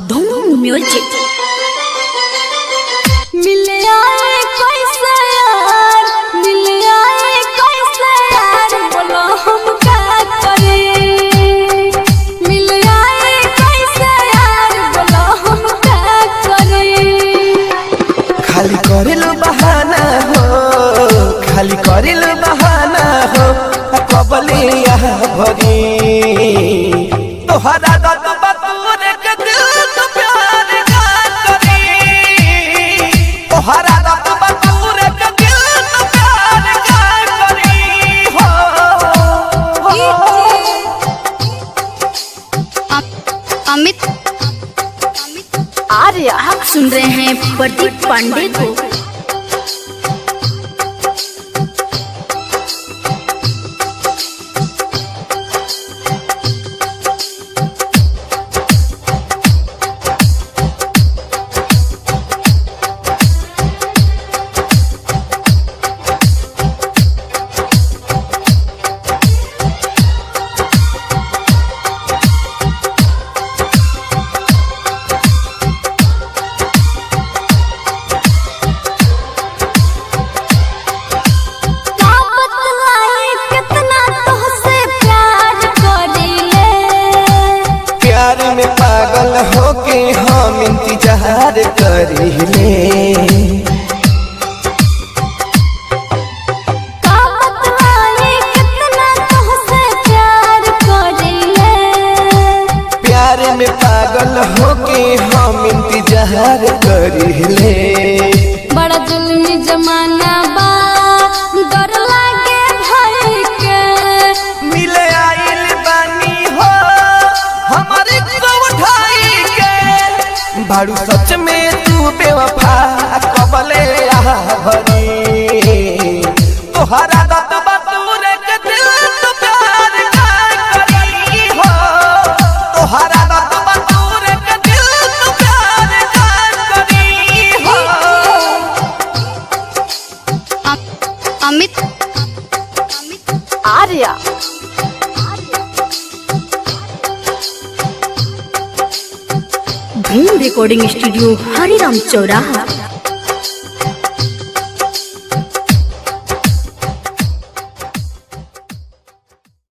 धूम म्यूजिक। मिले आए कैसे यार, मिले आए कैसे यार, बोलो हम क्या करें। मिले आए कैसे यार, बोलो हम क्या करें। खाली करिल बहाना हो, खाली करिल बहाना हो, कबलिया भरी तोहरा दत बतूर के दिल तो प्यार का करी, तोहरा दत बतूर के दिल तो प्यार का करी हो। अमित आर्य, आप सुन रहे हैं प्रदीप पांडे को। में पागल होके हम इंतजार करिले, प्यार में पागल होके हम इंतजार करिले। बड़ा जुल्मी जमाना बा, डर लागे भाई के। मिले आइल बानी हो हमारे उठाई के, बारू सच में तू बेवफा कबले भरी तोहरा दत बतूर के दिल तो प्यार का करी हो, तोहरा दत बतूर के दिल तो प्यार का करी हो। अमित आर्या, धूम रिकॉर्डिंग स्टूडियो, हरिराम चौराहा।